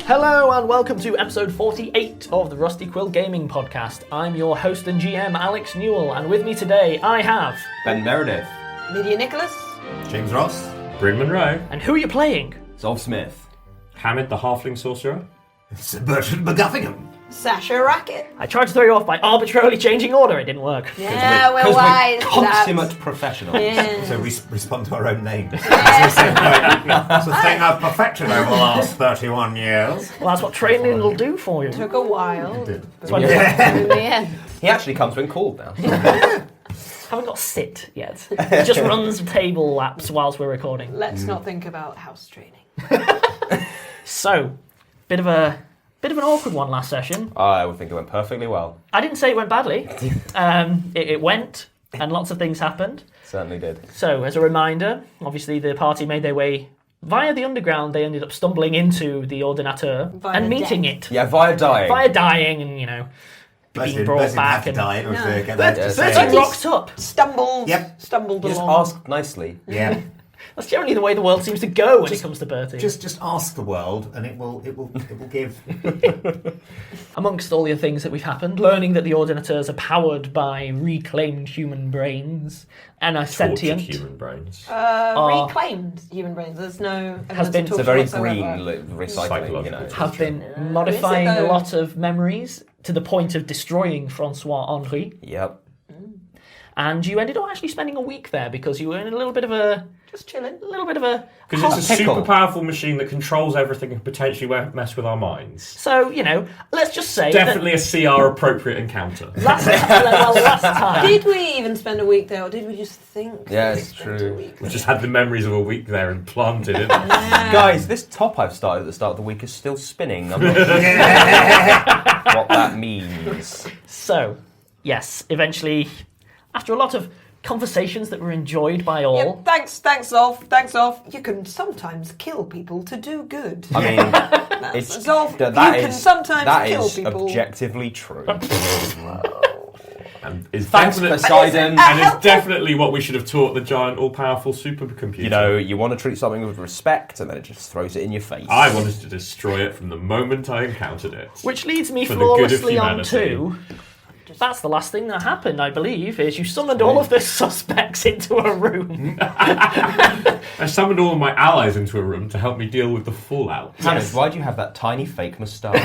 Hello and welcome to episode 48 of the Rusty Quill Gaming Podcast. I'm your host and GM, Alex Newall, and with me today I have... Ben Meredith. Lydia Nicholas. James Ross. Bryn Monroe. And who are you playing? Zolf Smith. Hamid the Halfling Sorcerer. Sir Bertie McGuffingham. Sasha Racket. I tried to throw you off by arbitrarily changing order, it didn't work. Yeah, we're wise. Consummate professionals. Yeah. So we respond to our own names. It's a thing I've perfected over the last 31 years. Well, that's what training will do for you. Took a while. That's why In the end. He actually comes when called now. haven't got sit yet. He just runs table laps whilst we're recording. Let's not think about house training. So, bit of an awkward one last session. I would think it went perfectly well. I didn't say it went badly. It went, and lots of things happened. Certainly did. So, as a reminder, obviously the party made their way via the underground. They ended up stumbling into the Ordinateur and meeting it. Yeah, via dying. Via dying and, being brought back. And Bertie rocked up. Stumbled You just along. asked nicely. Yeah. That's generally the way the world seems to go when it comes to Bertie. Just ask the world, and it will give. Amongst all the other things that we've happened, learning that the Ordinateurs are powered by reclaimed human brains and are sentient. human brains. Reclaimed human brains. There's no Has been- evidence It's a of very whatsoever. green recycling, you know. Have been modifying Is it a though? lot of memories to the point of destroying Francois Henri. Yep. And you ended up actually spending a week there because you were in a little bit of a... Just chilling. Because it's a pickle. super powerful machine that controls everything and potentially mess with our minds. So, let's just say Definitely a CR appropriate encounter. last time... Did we even spend a week there, or did we just think? Yeah, that we it's spent true. a week We there? just had the memories of a week there implanted in us. Yeah. Guys, this top I've started at the start of the week is still spinning. I'm not sure what that means. So, yes, eventually, after a lot of conversations that were enjoyed by all... Yeah, thanks, Zolf. You can sometimes kill people to do good. I mean, it's Zolf, that you can sometimes kill people. objectively true. And is Thanks, definite- Poseidon. and it's definitely what we should have taught the giant all-powerful supercomputer. You want to treat something with respect, and then it just throws it in your face. I wanted to destroy it from the moment I encountered it. Which leads me For the good of flawlessly on humanity. to... That's the last thing that happened, I believe, is you summoned all of the suspects into a room. I summoned all of my allies into a room to help me deal with the fallout. Hamid, why do you have that tiny fake moustache?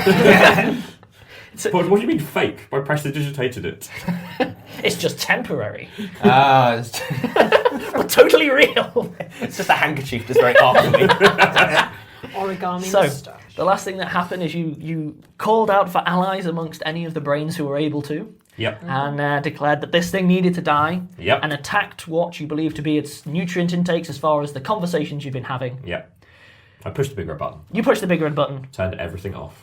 What do you mean fake? I prestidigitated it. It's just temporary, It's but totally real. just a handkerchief, just very artfully. Origami So, moustache. the last thing that happened is you called out for allies amongst any of the brains who were able to, Yep. and declared that this thing needed to die, Yep. and attacked what you believe to be its nutrient intakes as far as the conversations you've been having. Yep. I pushed the bigger button. You pushed the big red button. Turned everything off.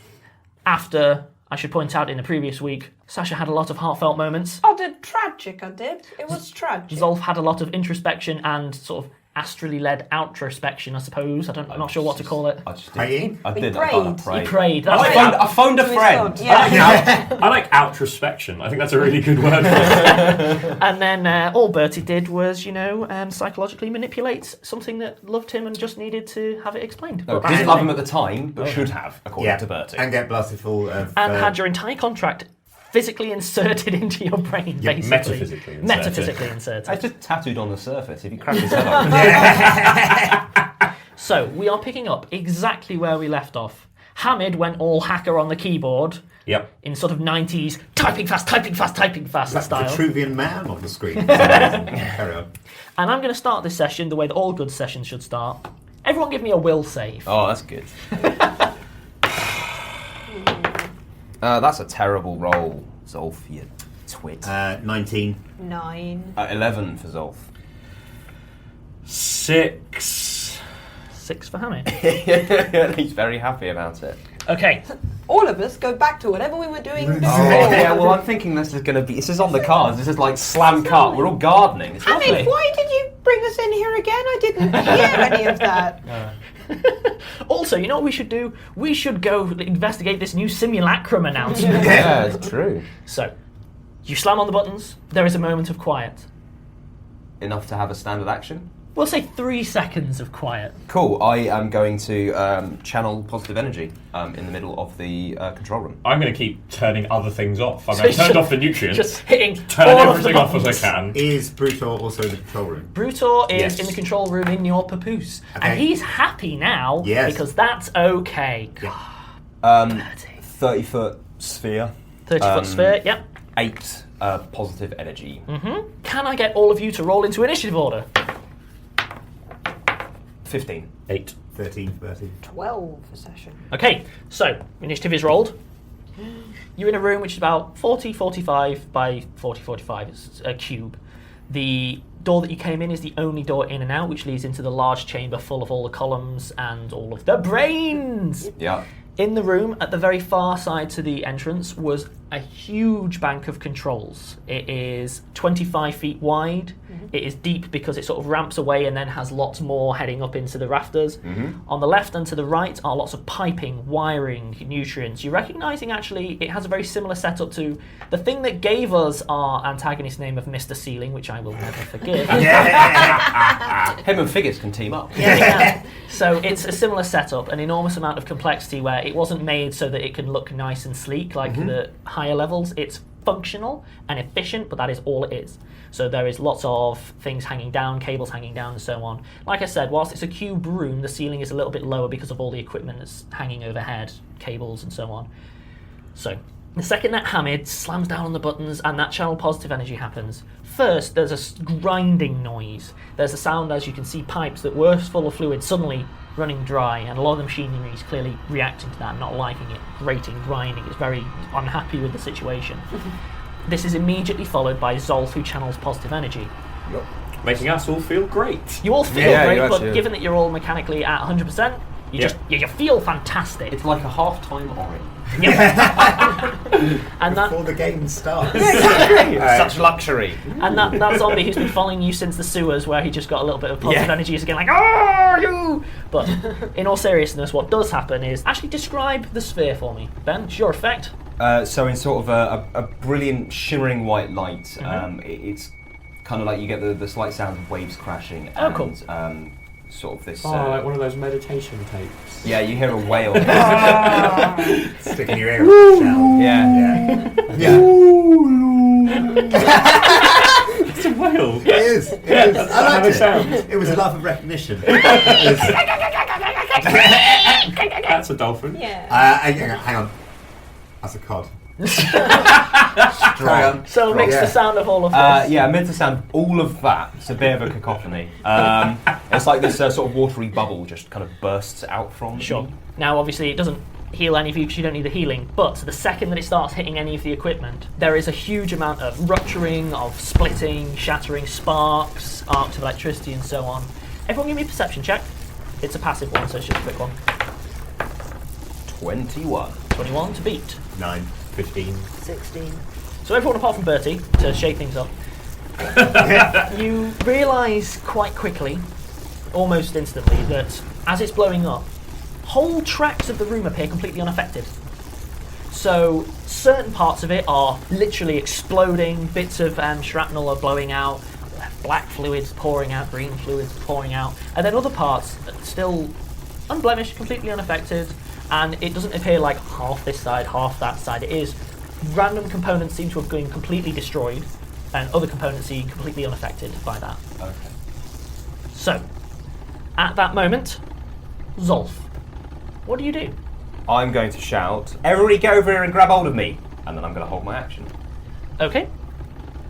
After, I should point out, in the previous week, Sasha had a lot of heartfelt moments. I did tragic, I did. It was tragic. Zolf had a lot of introspection and sort of astrally led outrospection, I suppose. I'm not sure what to call it. I just Praying? I He did. prayed. He prayed. That's I right. phoned a To his friend. God, yeah. I like outrospection. I think that's a really good word for it. And then all Bertie did was, psychologically manipulate something that loved him and just needed to have it explained. No, But didn't that's love fine. him at the time, but should have, according to Bertie. And get blasted full of. And had your entire contract physically inserted into your brain, Yeah, basically. metaphysically inserted. Metaphysically inserted. It's just tattooed on the surface. If you crack his head open. So, we are picking up exactly where we left off. Hamid went all hacker on the keyboard Yep. in sort of 90s typing fast That's the style. Vitruvian man on the screen. Carry on. And I'm going to start this session the way that all good sessions should start. Everyone give me a will save. Oh, that's good. That's a terrible roll, Zolf, you twit. 19. 9. 11 for Zolf. 6. 6 for Hamid. He's very happy about it. Okay. All of us go back to whatever we were doing before. Oh, yeah, well, I'm thinking this is on the cards. This is like slam cut. We're all gardening. It's I mean, lovely. why did you bring us in here again? I didn't hear any of that. Also, you know what we should do? We should go investigate this new simulacrum announcement. Yeah, it's true. So, you slam on the buttons, there is a moment of quiet. Enough to have a standard action? We'll say 3 seconds of quiet. Cool. I am going to channel positive energy in the middle of the control room. I'm going to keep turning other things off. I've So turned just- off the nutrients. Just hitting Turn all of everything the off as I buttons. can. Is Brutor also in the control room? Brutor is Yes. in the control room in your papoose. And Okay. he's happy now Yes. because that's okay. Yeah. 30-foot sphere. 30-foot sphere, yep. 8 positive energy. Can I get all of you to roll into initiative order? 15. 8. 13, 30. 12 for Sasha. Okay, so initiative is rolled. You're in a room which is about 40, 45 by 40, 45. It's a cube. The door that you came in is the only door in and out, which leads into the large chamber full of all the columns and all of the brains. Yeah. In the room, at the very far side to the entrance, was a huge bank of controls. It is 25 feet wide. It is deep because it sort of ramps away and then has lots more heading up into the rafters. On the left and to the right are lots of piping, wiring, nutrients. You're recognising actually it has a very similar setup to the thing that gave us our antagonist name of Mr. Ceiling, which I will never forgive. Him and Figures can team up. Yeah. So it's a similar setup, an enormous amount of complexity where it wasn't made so that it can look nice and sleek like the higher levels. It's functional and efficient, but that is all it is. So there is lots of things hanging down, cables hanging down, and so on. Like I said, whilst it's a cube room, the ceiling is a little bit lower because of all the equipment that's hanging overhead, cables and so on. So the second that Hamid slams down on the buttons and that channel positive energy happens, first there's a grinding noise. There's a sound as you can see pipes that were full of fluid suddenly running dry, and a lot of the machinery is clearly reacting to that, not liking it, grating, grinding. It's very unhappy with the situation. This is immediately followed by Zolf, who channels positive energy. Making us all feel great. You all feel Yeah, great, you but actually- given that you're all mechanically at 100%, you feel fantastic. It's like a half-time orange. And that Before the game starts. Such luxury. And that zombie who's been following you since the sewers, where he just got a little bit of positive energy, is again like, "Oh, you!" But in all seriousness, what does happen is actually describe the sphere for me, Ben. It's your effect. So in sort of a brilliant shimmering white light, it's kind of like you get the slight sound of waves crashing. Oh, and, cool. Sort of this. Oh, like one of those meditation tapes. Yeah, you hear a whale. Stick in your ear. Shell. Yeah. Yeah. It's a whale. It is. It is. I how liked they it. sound. It was a laugh of recognition. That's a dolphin. Yeah. Hang on. That's a cod. Carry on. So mix Yeah. the sound of all of this. Yeah, meant to sound all of that. It's a bit of a cacophony. It's like this sort of watery bubble just kind of bursts out from. Sure. Now, obviously, it doesn't heal any of you because you don't need the healing, but the second that it starts hitting any of the equipment, there is a huge amount of rupturing, of splitting, shattering, sparks, arcs of electricity, and so on. Everyone give me a perception check. It's a passive one, so it's just a quick one. 21. 21 to beat. 9. 15. 16. So everyone apart from Bertie, to shake things up, you realise quite quickly, almost instantly, that as it's blowing up, whole tracts of the room appear completely unaffected. So certain parts of it are literally exploding, bits of shrapnel are blowing out, black fluids pouring out, green fluids pouring out, and then other parts still unblemished, completely unaffected, and it doesn't appear like half this side, half that side. It is random components seem to have been completely destroyed, and other components seem completely unaffected by that. Okay. So, at that moment, Zolf, what do you do? I'm going to shout, "Everybody get over here and grab hold of me!" And then I'm going to hold my action. Okay.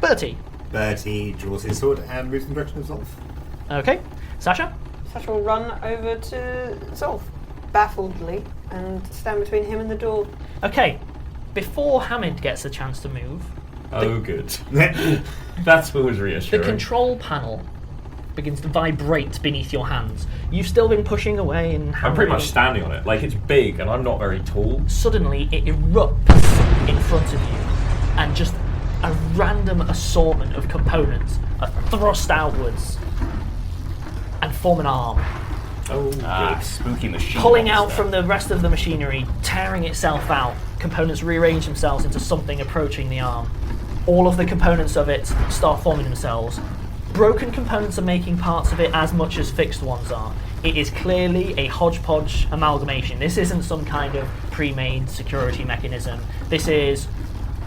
Bertie. Bertie draws his sword and moves in the direction of Zolf. Okay. Sasha. Sasha will run over to Zolf, baffledly, and stand between him and the door. Okay. Before Hamid gets a chance to move, Oh, good. That's always the reassuring. control panel begins to vibrate beneath your hands. You've still been pushing away and I'm pretty much hammering. standing on it. Like, it's big and I'm not very tall. Suddenly, it erupts in front of you, and just a random assortment of components are thrust outwards and form an arm, Oh, good. Spooky machine. pulling out monster. from the rest of the machinery, tearing itself out. Components rearrange themselves into something approaching the arm. All of the components of it start forming themselves. broken components are making parts of it as much as fixed ones are. It is clearly a hodgepodge amalgamation. This isn't some kind of pre-made security mechanism. This is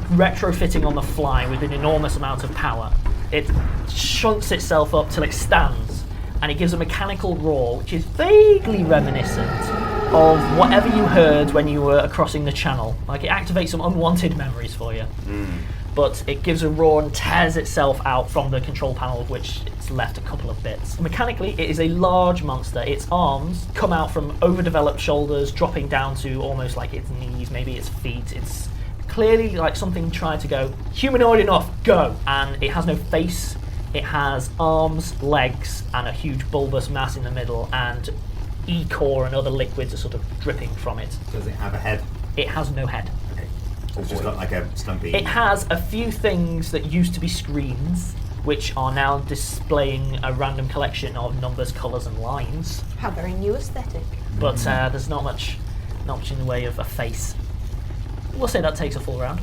retrofitting on the fly with an enormous amount of power. It shunts itself up till it stands, and it gives a mechanical roar which is vaguely reminiscent of whatever you heard when you were crossing the channel. Like, it activates some unwanted memories for you. But it gives a roar and tears itself out from the control panel, of which it's left a couple of bits. Mechanically, it is a large monster. Its arms come out from overdeveloped shoulders, dropping down to almost like its knees, maybe its feet. It's clearly like something trying to go, humanoid enough, go! And it has no face. It has arms, legs, and a huge bulbous mass in the middle, and E-core and other liquids are sort of dripping from it. Does it have a head? It has no head. Okay. So it's just got like a stumpy... It has a few things that used to be screens, which are now displaying a random collection of numbers, colours and lines. How very new aesthetic. But there's not much in the way of a face. We'll say that takes a full round.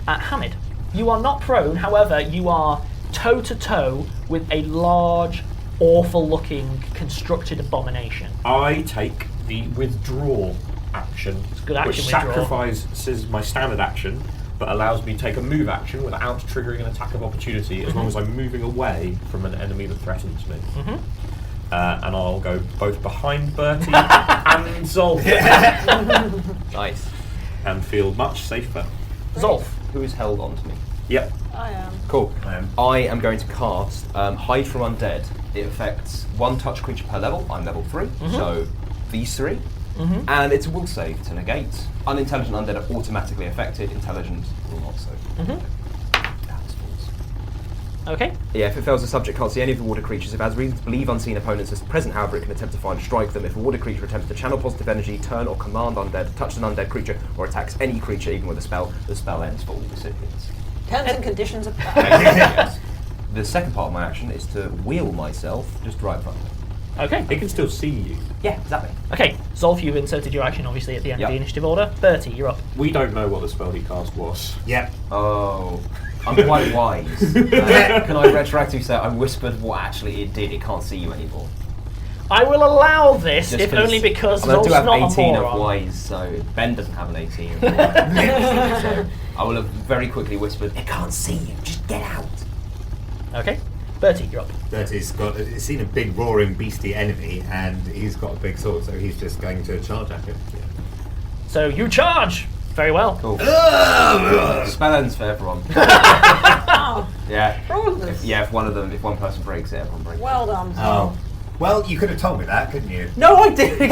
Hamid, you are not prone, however, you are toe-to-toe with a large, awful-looking, constructed abomination. I take the withdraw action, It's a good action, which withdraw. sacrifices my standard action, but allows me to take a move action without triggering an attack of opportunity, as long as I'm moving away from an enemy that threatens me. And I'll go both behind Bertie and Zolf, Nice. and feel much safer. Zolf. Who is held on to me? Yep. I am. Cool. I am. I am going to cast Hide from Undead. It affects one touch creature per level. I'm level 3, so these 3. And it's a will save to negate. Unintelligent undead are automatically affected. Intelligent will not so. That's false. Okay. Yeah, if it fails, the subject can't see any of the water creatures. If it has reason to believe unseen opponents as present, however, it can attempt to find and strike them. If a water creature attempts to channel positive energy, turn or command undead, touch an undead creature, or attacks any creature, even with a spell, the spell ends for all recipients. Terms and conditions apply. Yes. The second part of my action is to wheel myself just right in front of me. Okay. It can still see you. Yeah, exactly. Okay, Zolf, you've inserted your action obviously at the end of Yep. the initiative order. Bertie, you're up. We don't know what the spell he cast was. Yep. Oh, I'm quite wise. Can I retroactively say I whispered what actually it did? It can't see you anymore. I will allow this, Just if only because I do Zolf's have not 18 a of moron. wise, so Ben doesn't have an 18 of wise. So I will have very quickly whispered, it can't see you, just get out. Okay, Bertie, you're up. Bertie's he's seen a big roaring beastie enemy and he's got a big sword, so he's just going to charge at it. So you charge! Very well. Cool. Spell ends for everyone. Yeah. For all of us. If one person breaks it, everyone breaks it. Well done. Oh. Well, you could have told me that, couldn't you? No, I didn't!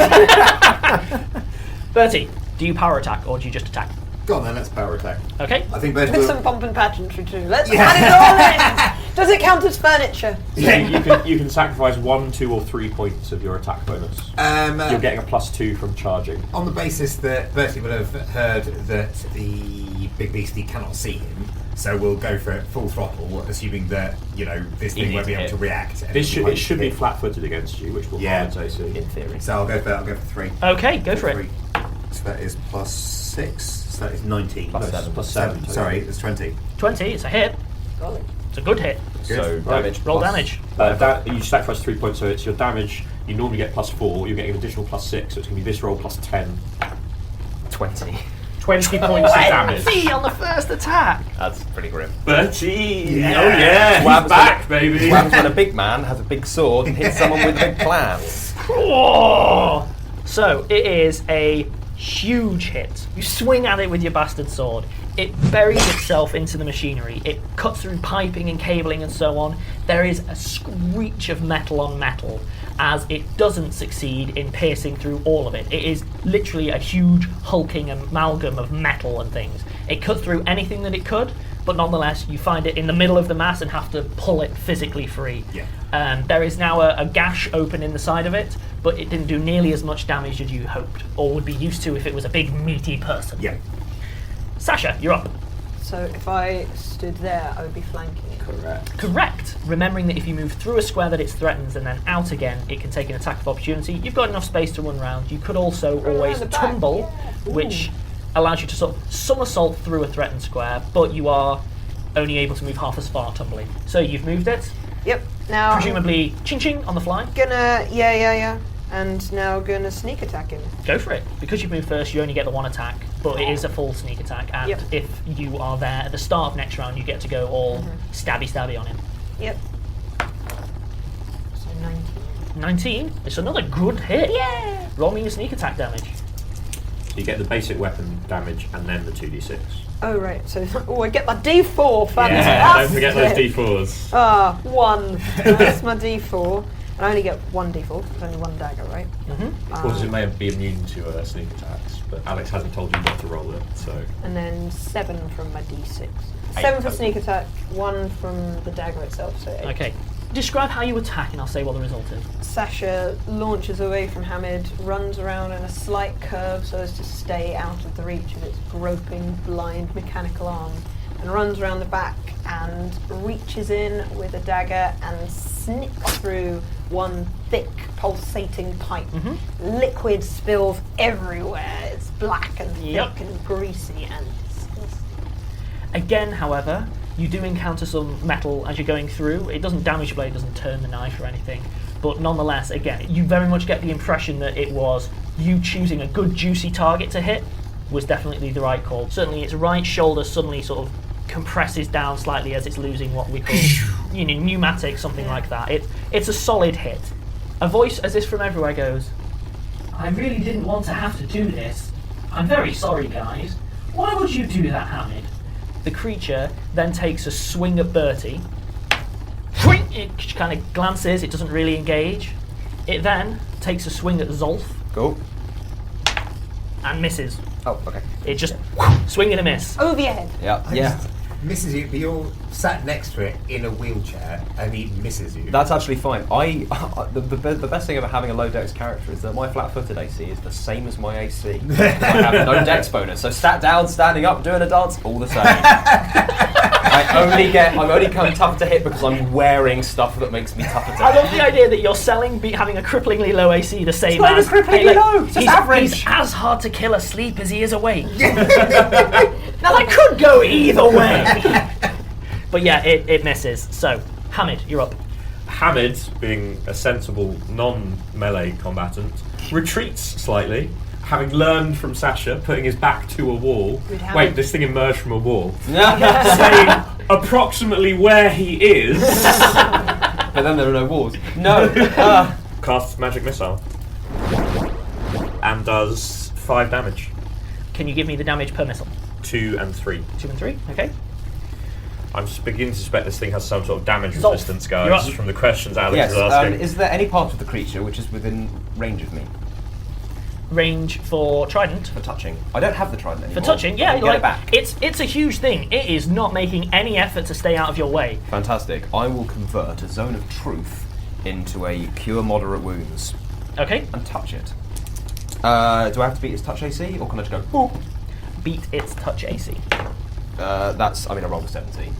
Bertie, do you power attack or do you just attack? Go on then, let's power attack. Okay. I think Bertie With will... some pomp and pageantry too. Let's add it all in! Does it count as furniture? So you can sacrifice 1, 2, or 3 points of your attack bonus. You're getting a +2 from charging. On the basis that Bertie would have heard that the big beastie cannot see him, so we'll go for it full throttle, assuming that, this thing won't be able to react. and It should be hit. flat-footed against you, which will Yeah. harm its AC. In theory. So I'll go for 3. Okay, go for it. 3. So that is +6. So that is 19. Plus 7. +7. Sorry, it's 20. 20, it's a hit. Golly. It's a good hit. So Right. damage. Roll plus- damage. You sacrifice 3 points, so it's your damage. You normally get +4. You're getting an additional +6, so it's going to be this roll +10. 20. 20 points of damage. 20 on the first attack! That's pretty grim. Bertie! Yeah. Oh yeah, What he's happens back, when baby! What happens when a big man has a big sword and hits someone with big plans? Oh! So, it is a huge hit. You swing at it with your bastard sword. It buries itself into the machinery. It cuts through piping and cabling and so on. There is a screech of metal on metal as it doesn't succeed in piercing through all of it. It is literally a huge hulking amalgam of metal and things. It cut through anything that it could, but nonetheless you find it in the middle of the mass and have to pull it physically free. Yeah. There is now a gash open in the side of it, but it didn't do nearly as much damage as you hoped, or would be used to if it was a big meaty person. Yeah. Sasha, you're up. So if I stood there, I would be flanking it. Correct. Correct. Remembering that if you move through a square that it threatens and then out again, it can take an attack of opportunity. You've got enough space to run around. You could also Run always around the back, tumble, yeah. which allows you to sort of somersault through a threatened square, but you are only able to move half as far tumbling. So you've moved it. Yep. Now Presumably, ching on the fly. gonna yeah. And now gonna sneak attack him. Go for it. Because you've moved first, you only get the one attack, but it is a full sneak attack. And Yep. if you are there at the start of next round, you get to go all stabby on him. Yep. So 19. 19. It's another good hit. Yeah. Roll me your sneak attack damage. So you get the basic weapon damage and then the 2d6. Oh right. So I get my D4. Fantastic. Yeah, don't forget those d4s. 1. That's my D4. And I only get 1 D4. There's only 1 dagger, right? Mm-hmm. Of course, it may be immune to sneak attacks, but Alex hasn't told you not to roll it, so... And then 7 from my D6. 8 7 for total. sneak attack, 1 from the dagger itself, so 8. Okay. Describe how you attack, and I'll say what the result is. Sasha launches away from Hamid, runs around in a slight curve so as to stay out of the reach of its groping, blind, mechanical arm, and runs around the back and reaches in with a dagger and snips through one thick, pulsating pipe. Liquid spills everywhere. It's black and thick Yep. and greasy and disgusting. Again, however, you do encounter some metal as you're going through. It doesn't damage your blade, it doesn't turn the knife or anything. But nonetheless, again, you very much get the impression that it was you choosing a good, juicy target to hit was definitely the right call. Certainly its right shoulder suddenly sort of compresses down slightly as it's losing what we call pneumatic, something like that. It's a solid hit. A voice as if from everywhere goes, I really didn't want to have to do this. I'm very sorry, guys. Why would you do that, Hamid? The creature then takes a swing at Bertie. It kind of glances, it doesn't really engage. It then takes a swing at Zolf Cool. and misses. Oh, okay. It just swing and a miss. Over your head. Yeah. Misses you, but you're sat next to it in a wheelchair, and he misses you. That's actually fine. The best thing about having a low dex character is that my flat-footed AC is the same as my AC. I have no dex bonus, so sat down, standing up, doing a dance, all the same. I'm only kind of tough to hit because I'm wearing stuff that makes me tougher to I hit. love the idea that you're selling having a cripplingly low AC the same not as even cripplingly low, it's just average. He's as hard to kill asleep as he is awake. Now that could go either way. But yeah, it misses. So, Hamid, you're up. Hamid, being a sensible non-melee combatant, retreats slightly, having learned from Sasha, putting his back to a wall. Good Hamid. Wait, this thing emerged from a wall. Saying approximately where he is. But then there are no walls. No. Casts magic missile. And does 5 damage. Can you give me the damage per missile? 2 and 3. 2 and 3, okay. I'm just beginning to suspect this thing has some sort of damage Zolf, resistance, you're guys, up. from the questions Alex Yes. is asking. Is there any part of the creature which is within range of me Range for trident. for touching? I don't have the trident anymore. For touching, yeah, I can get like it back. it's a huge thing. It is not making any effort to stay out of your way. Fantastic. I will convert a zone of truth into a cure moderate wounds Okay. and touch it. Do I have to beat its touch AC, or can I just go boop? Beat its touch AC. I rolled a 17.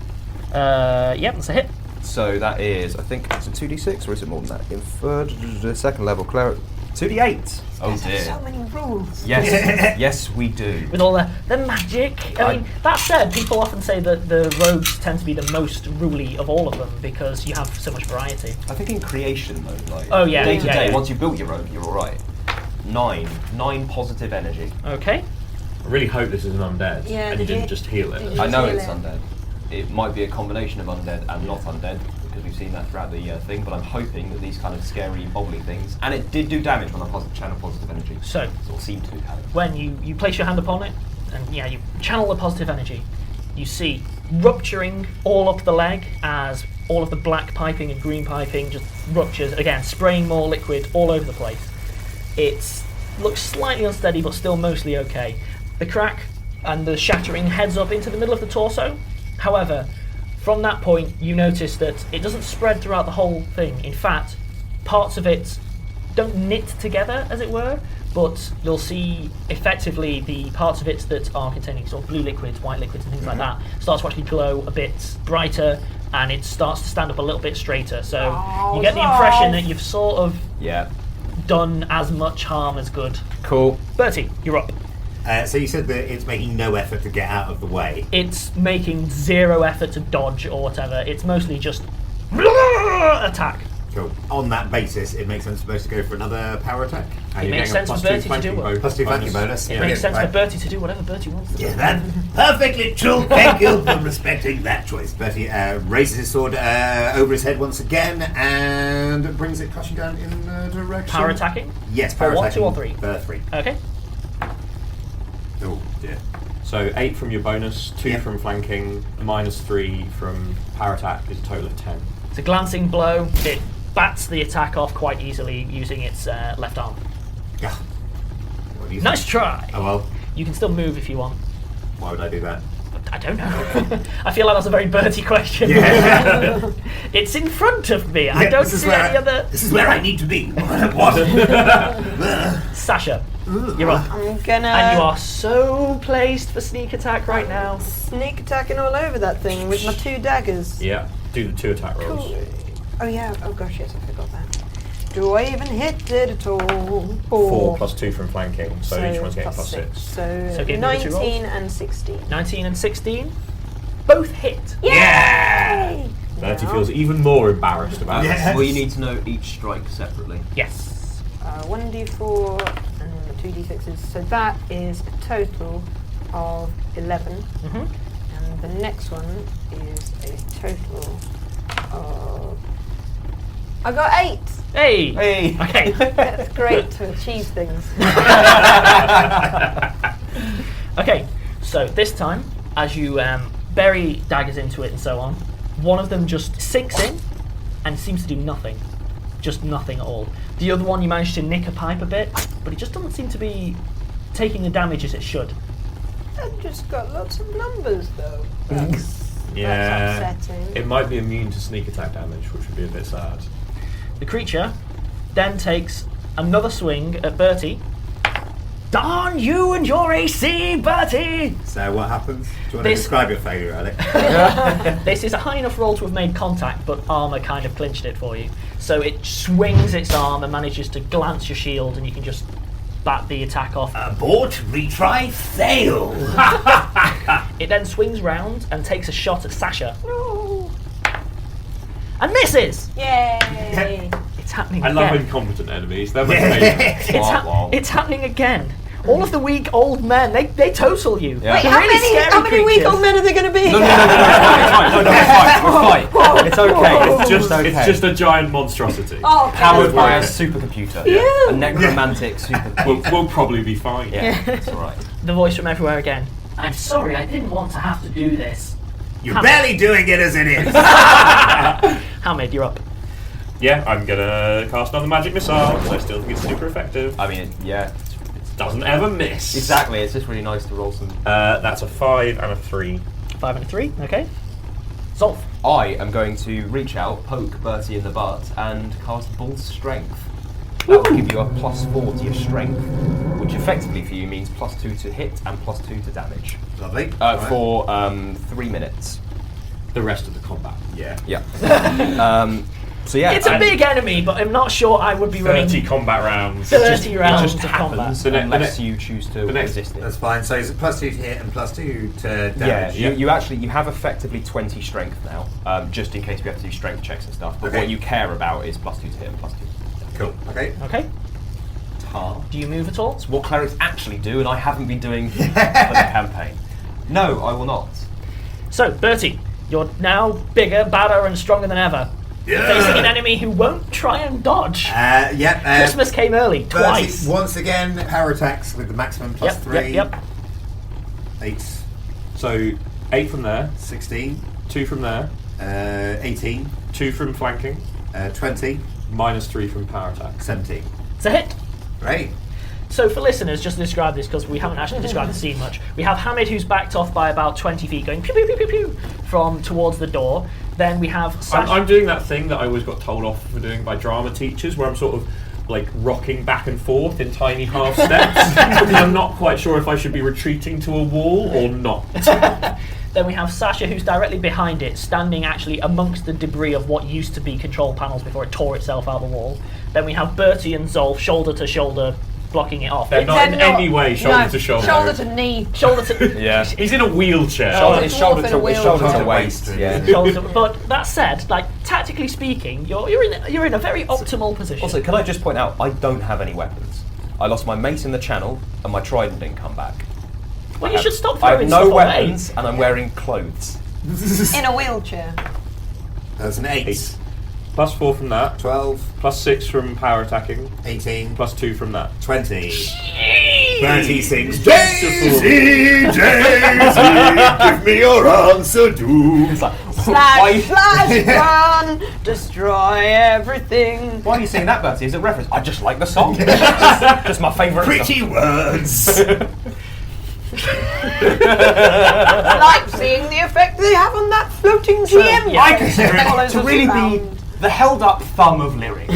Yep, that's a hit. So that is, I think, it's a 2d6, or is it more than that? In third, second level cleric, 2d8. Oh There's dear. so many rules. Yes, yes we do. With all the magic. I mean, that said, people often say that the rogues tend to be the most ruly of all of them because you have so much variety. I think in creation though, like Oh, yeah, day to yeah, day, yeah. once you've built your own, you're alright. 9 positive energy. Okay. I really hope this is an undead, Yeah, and you did you- didn't just heal it. did you- I know heal it's it. undead. It might be a combination of undead and not undead, because we've seen that throughout the thing, but I'm hoping that these kind of scary, bobbly things, and it did do damage when I channel positive energy. So, Or seemed to have. when you place your hand upon it, and yeah, you channel the positive energy, you see rupturing all up the leg as all of the black piping and green piping just ruptures, again, spraying more liquid all over the place. It looks slightly unsteady, but still mostly okay. The crack and the shattering heads up into the middle of the torso. However, from that point, you notice that it doesn't spread throughout the whole thing. In fact, parts of it don't knit together, as it were, but you'll see effectively the parts of it that are containing sort of blue liquids, white liquids, and things like that start to actually glow a bit brighter, and it starts to stand up a little bit straighter. So you get the impression that you've sort of Yeah. done as much harm as good. Cool. Bertie, you're up. So you said that it's making no effort to get out of the way. It's making zero effort to dodge or whatever. It's mostly just attack. Cool. On that basis, it makes sense supposed to go for another power attack. It makes sense for Bertie to do what? Plus 2 flanking bonus. It makes sense for Bertie to do whatever Bertie wants to do. Yeah, that's perfectly true. Thank you for respecting that choice. Bertie raises his sword over his head once again and brings it crashing down in the direction. Power attacking? Yes, power attacking. 1, 2, or 3? 3. Okay. Oh, dear. So 8 from your bonus, 2 from flanking, -3 from power attack is a total of 10. It's a glancing blow. It bats the attack off quite easily using its left arm. Yeah. What do you Nice think? try. Oh well. You can still move if you want. Why would I do that? I don't know. I feel like that's a very Bertie question. Yeah. It's in front of me. I don't see any other. This is where I need to be. What? Sasha, you're up. I'm gonna. And you are so placed for sneak attack right now. Sneak attacking all over that thing with my 2 daggers. Yeah, do the 2 attack rolls. Cool. Oh yeah. Oh gosh, yes, I forgot that. Do I even hit it at all? 4 plus 2 from flanking, so each one's getting plus 6. So give me the 2 rolls. 19 and 16. 19 and 16, both hit. Yay! Bertie feels even more embarrassed about this. Well, you need to know each strike separately. Yes. 1d4 and then the 2d6s. So that is a total of 11. Mm-hmm. And the next one is a total of. I got 8! Hey. Hey. Okay. That's great to achieve things. Okay. So this time, as you bury daggers into it and so on, one of them just sinks in and seems to do nothing. Just nothing at all. The other one you managed to nick a pipe a bit, but it just doesn't seem to be taking the damage as it should. I've just got lots of numbers though. Yeah, That's upsetting. it might be immune to sneak attack damage, which would be a bit sad. The creature then takes another swing at Bertie. Darn you and your AC, Bertie! So what happens? Do you want to This- describe your failure, Alec? This is a high enough roll to have made contact, but armour kind of clinched it for you. So it swings its arm and manages to glance your shield, and you can just bat the attack off. Abort, retry, fail. It then swings round and takes a shot at Sasha. No. And misses! Yay! It's happening I again. love incompetent enemies. They're my favourite. It's happening again. All of the weak old men, they total you. Yeah. Wait, They're how really scary many weak creatures. old men are there going to be? No, it's fine. It's okay. It's just a giant monstrosity. Oh, okay, Powered that's by a fine. supercomputer. Yeah. A necromantic supercomputer. We'll probably be fine. Yeah, it's alright. The voice from everywhere again. I'm sorry, I didn't want to have to do this. You're barely doing it as it is. Hamid, you're up. Yeah, I'm gonna cast another magic missile, because I still think it's super effective. I mean, yeah. Doesn't ever miss. Exactly, it's just really nice to roll some. That's a 5 and a 3. 5 and a 3, okay. Zolf. I am going to reach out, poke Bertie in the butt, and cast Bull Strength. That will give you a plus 40 of strength, which effectively for you means plus 2 to hit and plus 2 to damage. Lovely. For 3 minutes. The rest of the combat. Yeah. Yeah. So yeah, It's a big enemy, but I'm not sure I would be 30 running combat rounds. 30 rounds just of combat. happens The ne- unless the ne- you choose to the next- resist it. That's fine. So is it plus 2 to hit and plus 2 to Yeah, damage? you have effectively 20 strength now, just in case we have to do strength checks and stuff. But Okay. what you care about is plus 2 to hit and plus 2 to Cool. Okay. Okay. tar. Do you move at all? It's what clerics actually do, and I haven't been doing for the campaign. No, I will not. So, Bertie, you're now bigger, badder, and stronger than ever. You're facing an enemy who won't try and dodge. Christmas came early, twice. Bertie, once again, power attacks with the maximum plus 3. Yep. 8, So 8 from there, 16, 2 from there, 18, 2 from flanking, 20, minus 3 from power attack. 17. It's a hit. Great. So for listeners, just to describe this, because we haven't actually described the scene much, we have Hamid who's backed off by about 20 feet going pew pew pew pew pew from towards the door. Then we have Sasha. I'm doing that thing that I always got told off for doing by drama teachers, where I'm sort of like rocking back and forth in tiny half steps because I'm not quite sure if I should be retreating to a wall or not. Then we have Sasha, who's directly behind it, standing actually amongst the debris of what used to be control panels before it tore itself out of the wall. Then we have Bertie and Zolf, shoulder to shoulder, blocking it off. They're not in any way shoulder to shoulder. Shoulder to knee. Shoulder to... Yeah. He's in a wheelchair. It's dwarf shoulder in a to wheelchair. waist. Yeah. shoulder to... But that said, like, tactically practically speaking, you're in a very optimal position. Also, can I just point out, I don't have any weapons. I lost my mace in the channel, and my trident didn't come back. Well, you should stop I throwing have no stuff away. weapons, and I'm wearing clothes. In a wheelchair. That's an 8. Plus 4 from that. 12. Plus 6 from power attacking. 18. Plus 2 from that. 20. Bertie sings Daisy, Daisy, give me your answer, do. It's like, Slash, slash, run, destroy everything. why are you singing that, Bertie? Is it a reference? I just like the song. Just my favourite. Pretty words. Like seeing the effect they have on that floating GM. yeah. I consider it Follows to us really around. be the held-up thumb of lyrics.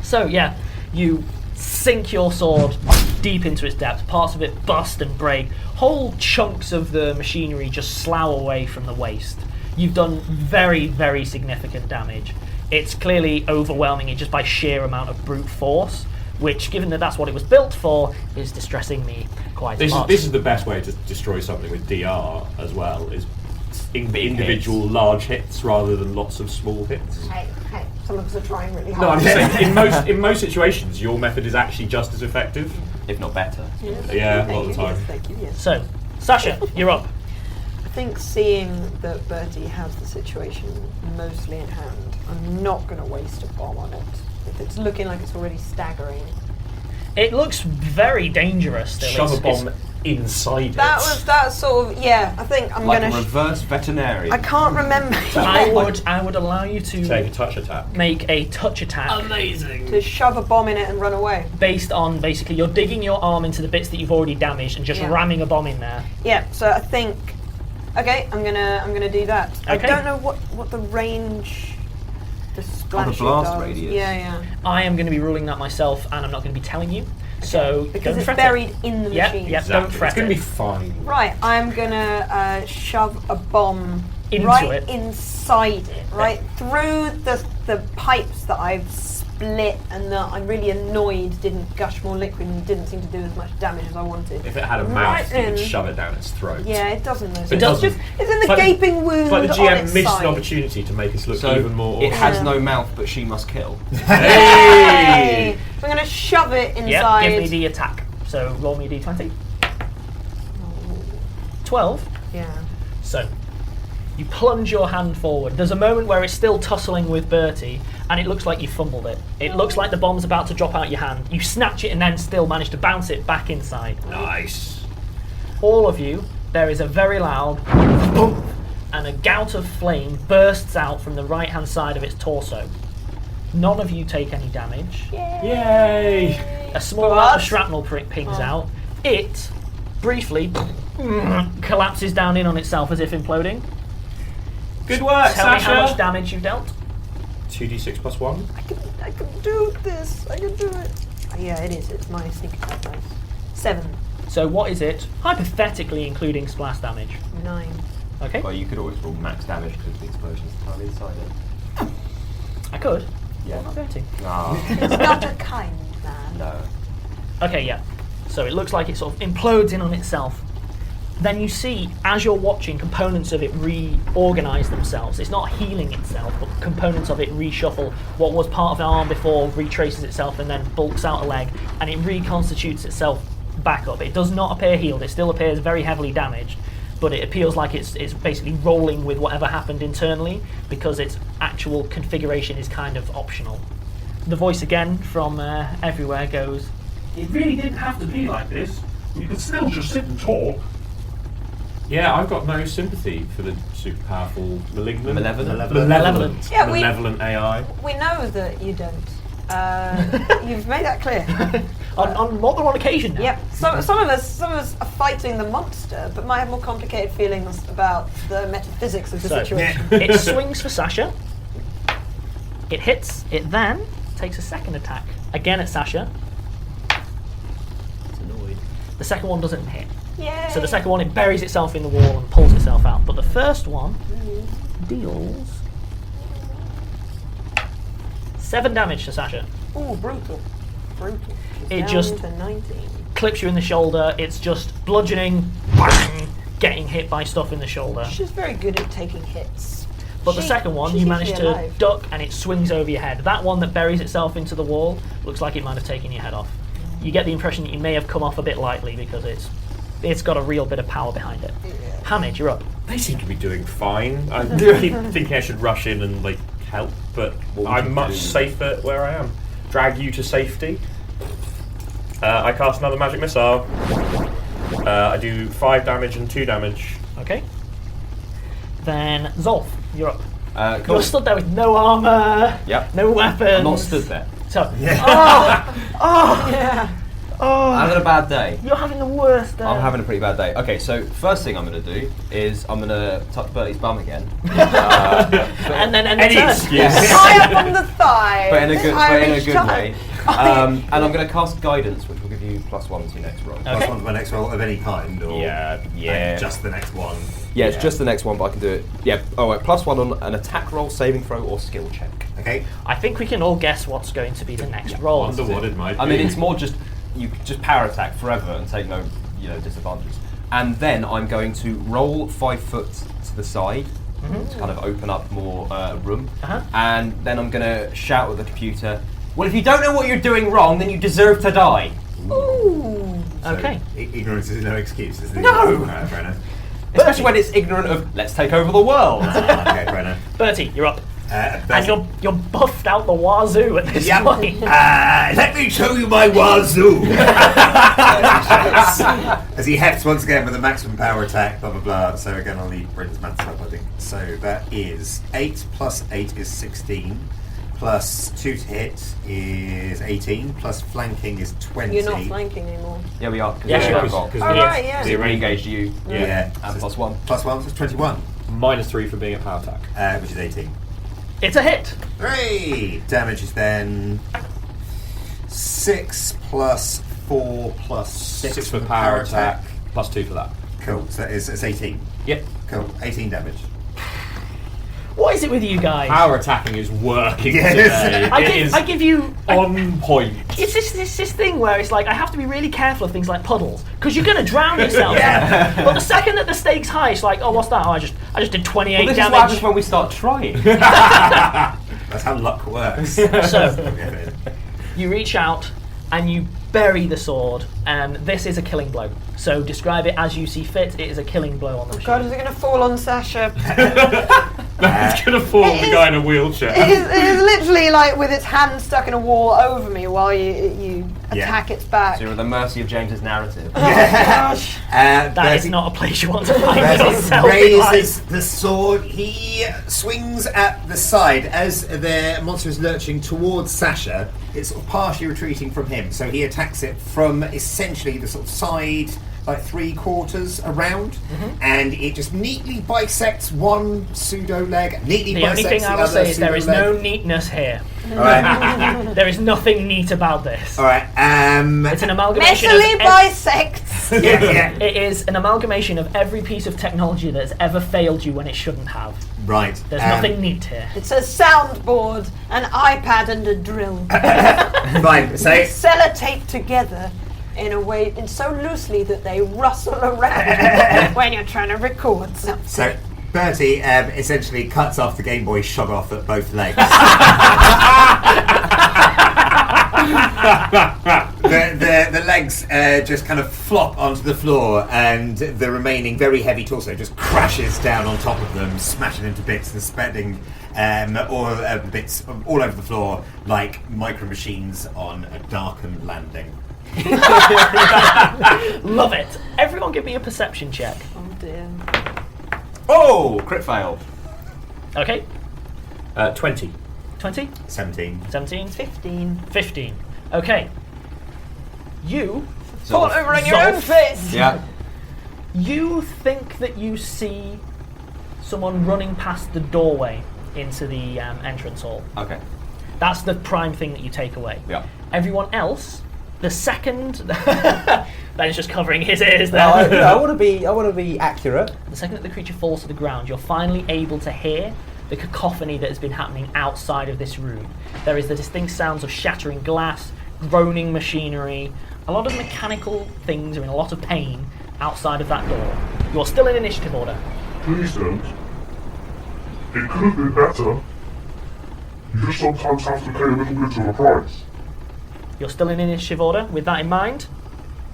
So yeah, you sink your sword deep into its depths. Parts of it bust and break. Whole chunks of the machinery just slough away from the waist. You've done very, very significant damage. It's clearly overwhelming it just by sheer amount of brute force, which, given that that's what it was built for, is distressing me quite much. This is the best way to destroy something with DR as well, is individual hits. large hits rather than lots of small hits. Hey, some of us are trying really No, hard. I'm just saying, in most situations, your method is actually just as effective. If not better. Yeah, a lot of the time. Yes, thank you, yes. So, Sasha, you're up. I think seeing that Bertie has the situation mostly in hand, I'm not going to waste a bomb on it. If it's looking like it's already staggering. It looks very dangerous still. Shove a It's- bomb inside it. That sort of, yeah, I think I'm Like going a to... reverse veterinarian. I can't remember. I would allow you to Take a touch attack. make a touch attack to shove a bomb in it and run away. based on basically you're digging your arm into the bits that you've already damaged and just Yeah. ramming a bomb in there. Yeah, so I think... Okay, I'm gonna do that. I Okay. don't know what the range... The splash blast does. radius. Yeah. I am going to be ruling that myself, and I'm not going to be telling you. So Because don't it's fret buried it. in the Yep, machine. yep. Don't Exactly. fret It's going to it. be fine. Right, I'm gonna shove a bomb Into right it. inside it, right through the pipes that I've split and that I'm really annoyed didn't gush more liquid and didn't seem to do as much damage as I wanted. If it had a Right mouth, you in. could shove it down its throat. Yeah, it doesn't though. So It it's doesn't. just it's in the It's like gaping wound It's like the on GM its missed side. an opportunity to make us look So even more. it has Yeah. no mouth, but she must kill. Hey! So I'm gonna shove it Yeah, inside. give me the attack. So roll me a d20. 12. Yeah. So you plunge your hand forward. There's a moment where it's still tussling with Bertie, and it looks like you fumbled it. It looks like the bomb's about to drop out your hand. You snatch it and then still manage to bounce it back inside. Nice. All of you, there is a very loud boom, and a gout of flame bursts out from the right-hand side of its torso. None of you take any damage. Yay! A small amount of shrapnel pings out. It briefly collapses down in on itself as if imploding. Good work, Tell me Sasha! how much damage you've dealt. 2d6 plus 1. I can do this. I can do it. Yeah, it is. It's my sneak attack dice. 7, So what is it, hypothetically including splash damage? 9. Okay, Well, you could always roll max damage because the explosion's entirely inside it. I could. Yeah. I'm not going to. Ah, It's not a kind man. no. Okay, yeah. So it looks like it sort of implodes in on itself. Then you see, as you're watching, components of it reorganize themselves. It's not healing itself, but components of it reshuffle. What was part of an arm before retraces itself and then bulks out a leg, and it reconstitutes itself back up. It does not appear healed. It still appears very heavily damaged, but it appears like it's basically rolling with whatever happened internally because its actual configuration is kind of optional. The voice again from everywhere goes, It really didn't have to be like this. You could still just sit and talk. Yeah, I've got no sympathy for the super powerful malignant. Malevolent. Yeah, we- malevolent AI. We know that you don't. You've made that clear. on more than one occasion now. Yep. Some of us are fighting the monster, but might have more complicated feelings about the metaphysics of the So, situation. it swings for Sasha. It hits. It then takes a second attack. Again at Sasha. It's annoyed. The second one doesn't hit. Yay. So the second one, it buries itself in the wall and pulls itself out. But the first one deals 7 damage to Sasha. Ooh, brutal. Brutal. She's It down just- to 19. Clips you in the shoulder. It's just bludgeoning, bang, getting hit by stuff in the shoulder. She's very good at taking hits. But the second one, you manage to alive. duck and it swings over your head. That one that buries itself into the wall looks like it might have taken your head off. You get the impression that you may have come off a bit lightly because it's got a real bit of power behind it. Hamid, you're up. They seem to be doing fine. I keep thinking I should rush in and help, but I'm much safer where I am. Drag you to safety. I cast another magic missile. I do 5 damage and 2 damage. Okay. Then Zolf, you're up. Cool. You're stood there with no armour, no weapons. I'm not stood there. So, I'm having a bad day. You're having the worst day. I'm having a pretty bad day. Okay, so first thing I'm going to do is I'm going to touch Bertie's bum again. and then any turn. excuse. High up on the thigh. But in a good Irish time. way. And I'm going to cast Guidance, which will give you +1 to your next roll. Plus one to my next roll of any kind, or just the next one. Yeah, it's just the next one, but I can do it. Yeah. Oh, wait, +1 on an attack roll, saving throw, or skill check. Okay. I think we can all guess what's going to be the next roll. Wonder what it might be. I mean, it's more just you just power attack forever and take no disadvantages. And then I'm going to roll 5 foot to the side to kind of open up more room. And then I'm going to shout at the computer, well, if you don't know what you're doing wrong, then you deserve to die. Ooh. So Okay. Ignorance is no excuse, is it? No! Fair enough. Especially when it's ignorant of, let's take over the world. Okay, fair enough. Bertie, you're up. Bertie. And you're buffed out the wazoo at this point. Let me show you my wazoo. As he hefts once again with a maximum power attack, blah blah blah. So again, I'll need Bryn's maths up, I think. So that is 8 plus 8 is 16. Plus 2 to hit is 18. Plus flanking is 20. You're not flanking anymore. Yeah, we are. Yes, you are. Because Alright, yeah. We re-engaged you. Yeah. And So +1. +1, so 21, -3 for being at power attack. which is 18. It's a hit. 3! Damage is then 6 plus 4 plus 6 for power attack, +2 for that. Cool, so it's 18. Yep. Cool, 18 damage. What is it with you guys? Power attacking is working Yes. today. I give you. On point. It's this thing where it's like I have to be really careful of things like puddles because you're going to drown yourself. But the second that the stakes high, it's like, oh, what's that? Oh, I just did 28 Well, this is damage. what happens when we start trying. That's how luck works. So you reach out and you bury the sword, and this is a killing blow. So describe it as you see fit. It is a killing blow on the machine. God, is it going to fall on Sasha? It's going to fall on the guy in a wheelchair. It is literally like with its hand stuck in a wall over me while you attack its back. So you're at the mercy of James's narrative. Oh gosh. That is not a place you want to find yourself in raises life. the sword. He swings at the side as the monster is lurching towards Sasha. It's sort of partially retreating from him, so he attacks it from essentially the sort of side, like 3/4 around, and it just neatly bisects one pseudo leg. Neatly The only bisects thing I the will other say is there is pseudo no leg. neatness here. All right, There is nothing neat about this. all right. It's an amalgamation Mentally of bisects. Yeah. It is an amalgamation of every piece of technology that has ever failed you when it shouldn't have. Right. There's nothing neat here. It's a soundboard, an iPad, and a drill. Fine. So Sellotaped together in a way, and so loosely that they rustle around when you're trying to record something. So Bertie essentially cuts off the Game Boy shot off at both legs. the legs just kind of flop onto the floor, and the remaining very heavy torso just crashes down on top of them, smashing them to bits and spreading all bits all over the floor like micro machines on a darkened landing. Love it. Everyone give me a perception check. Oh dear. Oh, crit fail. Okay. 20. 20? 17. 17? 15. 15. Okay. You Fall over on your own Zolf. face. Yeah. You think that you see someone running past the doorway into the entrance hall. Okay. That's the prime thing that you take away. Yeah. Everyone else, the second Ben is just covering his ears there. I want to be accurate. The second that the creature falls to the ground, you're finally able to hear the cacophony that has been happening outside of this room. There is the distinct sounds of shattering glass, groaning machinery. A lot of mechanical things are in a lot of pain outside of that door. You're still in initiative order. Please don't. It could have been better. You just sometimes have to pay a little bit of a price. You're still in initiative order. With that in mind,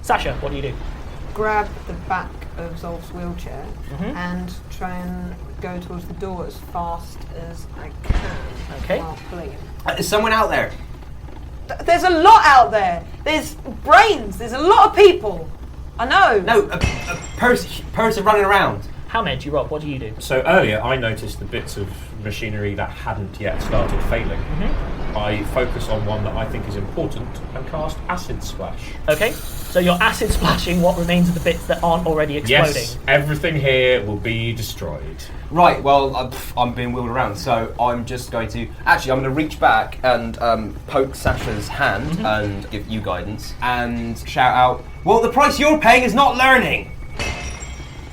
Sasha, what do you do? Grab the back of Zolf's wheelchair and try and go towards the door as fast as I can. Okay. While pulling him. There's someone out there. There's a lot out there. There's brains. There's a lot of people. I know. No, a person running around. Hamid, you're up. What do you do? So earlier I noticed the bits of machinery that hadn't yet started failing. I focus on one that I think is important and cast Acid Splash. Okay, so you're acid splashing what remains of the bits that aren't already exploding. Yes, everything here will be destroyed. Right, well, I'm being wheeled around, so I'm just going to... Actually, I'm going to reach back and poke Sasha's hand and give you guidance and shout out, well, the price you're paying is not learning!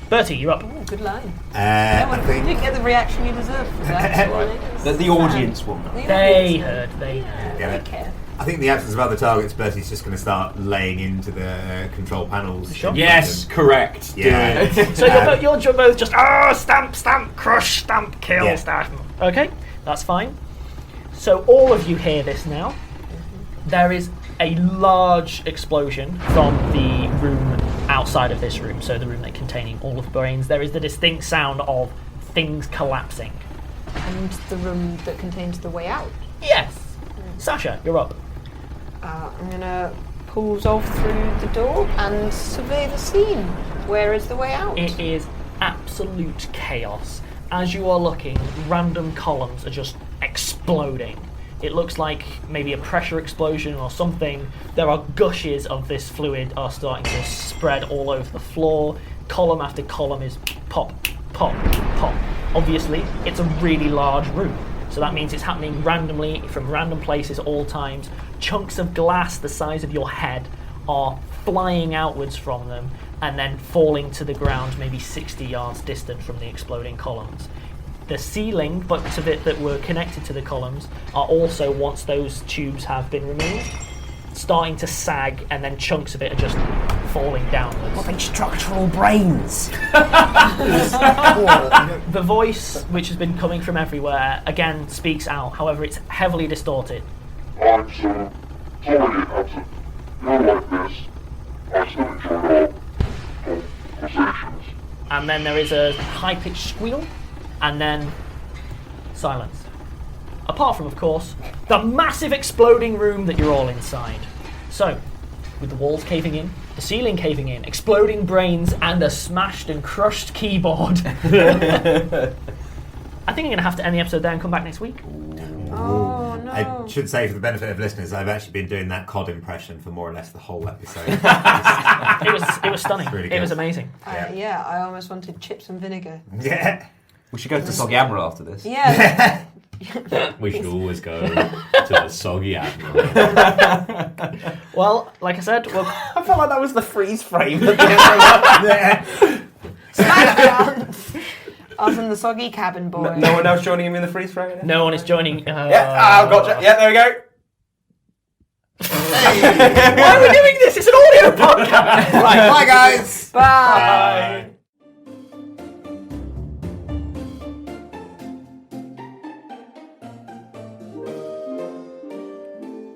Bertie, you're up. Oh, good line. I You think didn't get the reaction you deserved for that. The audience will know. They heard. They care. I think in the absence of other targets, Bertie's just going to start laying into the control panels. Sure. Yes, correct. Yeah. Do it. So you're both just stamp, crush, stamp, kill, Yeah. stamp. Okay, that's fine. So all of you hear this now. There is a large explosion from the room outside of this room, so the room that containing all of the brains. There is the distinct sound of things collapsing. And the room that contains the way out. Yes. Sasha, you're up. I'm going to pull Zolf through the door and survey the scene. Where is the way out? It is absolute chaos. As you are looking, random columns are just exploding. It looks like maybe a pressure explosion or something. There are gushes of this fluid are starting to spread all over the floor. Column after column is pop, pop, pop. Obviously, it's a really large room. So that means it's happening randomly from random places at all times. Chunks of glass the size of your head are flying outwards from them and then falling to the ground maybe 60 yards distant from the exploding columns. The ceiling bits of it that were connected to the columns are also, once those tubes have been removed, starting to sag, and then chunks of it are just falling downwards. What structural brains? The voice, which has been coming from everywhere, again speaks out. However, it's heavily distorted. I'm so sorry it had to go like this. I still enjoy our conversations. And then there is a high-pitched squeal, and then silence. Apart from, of course, the massive exploding room that you're all inside. So, with the walls caving in, the ceiling caving in, exploding brains, and a smashed and crushed keyboard. I think I'm going to have to end the episode there and come back next week. Oh, no. I should say, for the benefit of listeners, I've actually been doing that COD impression for more or less the whole episode. It was stunning. Really It good. was amazing. Yeah, I almost wanted chips and vinegar. Yeah. We should go to Soggy Admiral after this. Yeah. We should always go to the Soggy Admiral. Well, like I said, I felt like that was the freeze frame. I was in the soggy cabin, boy. No one else joining him in the freeze frame? no one is joining. Gotcha. Yeah, there we go. Why are we doing this? It's an audio podcast. Right, bye guys! Bye.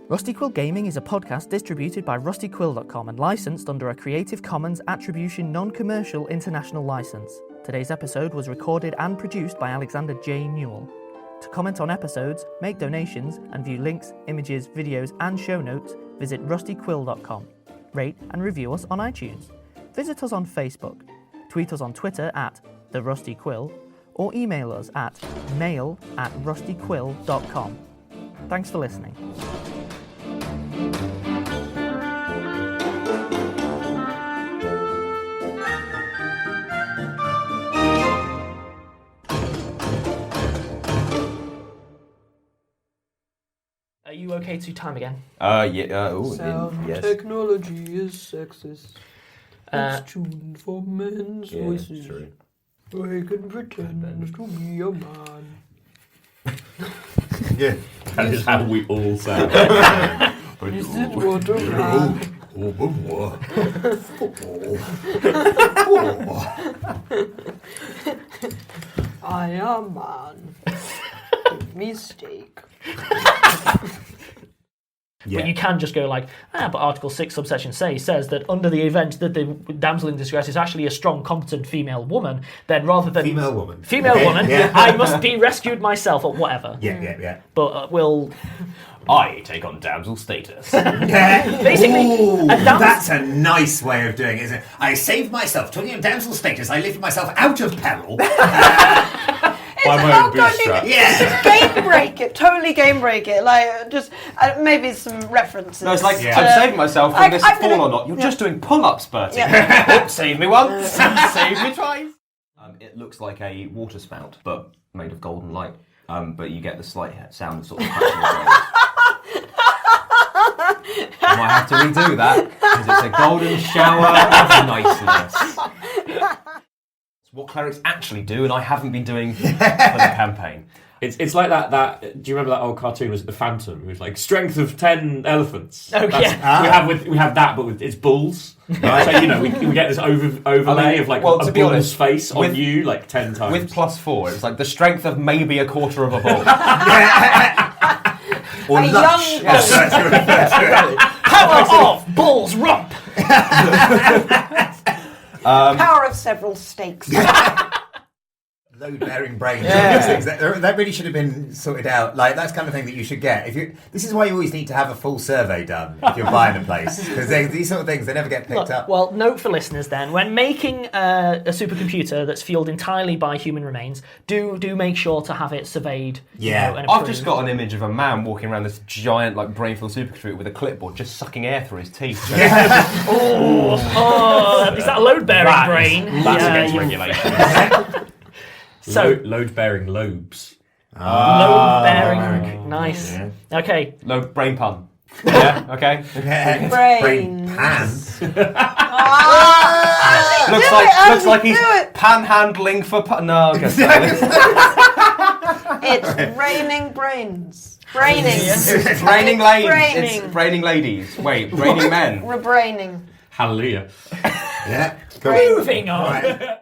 Rusty Quill Gaming is a podcast distributed by rustyquill.com and licensed under a Creative Commons Attribution Non-Commercial International License. Today's episode was recorded and produced by Alexander J. Newall. To comment on episodes, make donations, and view links, images, videos, and show notes, visit rustyquill.com. Rate and review us on iTunes. Visit us on Facebook. Tweet us on Twitter at @TheRustyQuill, or email us at mail@rustyquill.com. Thanks for listening. Are you okay to time again? Technology is sexist. Uh, It's tuned for men's voices. True. I can pretend to be a man. Yeah. That is how we all sound. Is it what a man? I am man. Mistake. But you can just go like, but Article 6, subsection C says that under the event that the damsel in distress is actually a strong, competent female woman, then rather than... Female woman. Yeah. I must be rescued myself, or whatever. Yeah. But we'll... I take on damsel status. Yeah. Basically, Ooh, a damsel... that's a nice way of doing it, isn't it? I saved myself. Talking of damsel status, I lifted myself out of peril. By my own bootstrap. Yeah. Game break it, totally game break it. Like, just maybe some references. No, it's like, I'm saving myself from this fall or not. You're just doing pull-ups, Bertie. Yeah. Oops, save me once, save me twice. It looks like a water spout, but made of golden light. But you get the slight sound of sort of crashing I might have to redo that, because it's a golden shower of niceness. It's what clerics actually do, and I haven't been doing for the campaign. It's like that. Do you remember that old cartoon? Was it the Phantom? It was like strength of 10 elephants. Oh yeah. We have that, but it's bulls. Right. So we get this overlay of like a to be bull's honest, face on you like 10 times. With +4, it's like the strength of maybe a quarter of a bull. Or A lush. young bull. Power of Bull's Rump! Power of several stakes. Load-bearing brains. Those things, that really should have been sorted out. Like, that's the kind of thing that you should get. This is why you always need to have a full survey done if you're buying a place, because these sort of things, they never get picked up. Well, note for listeners then, when making a supercomputer that's fueled entirely by human remains, do make sure to have it surveyed. Yeah. And I've approved. just got an image of a man walking around this giant, like, brain-filled supercomputer with a clipboard, just sucking air through his teeth. Oh, is that a load-bearing brain? That's Yeah, against you- regulation. So, Load-bearing lobes. load-bearing. Nice. Yeah. Okay. No, brain pun. Yeah, okay. Brain pan. Looks like he's panhandling for No, okay. It's raining brains. Braining. It's raining ladies. Braining. It's raining ladies. Wait, raining men. Rebraining. Hallelujah. Yeah. Moving on. Right.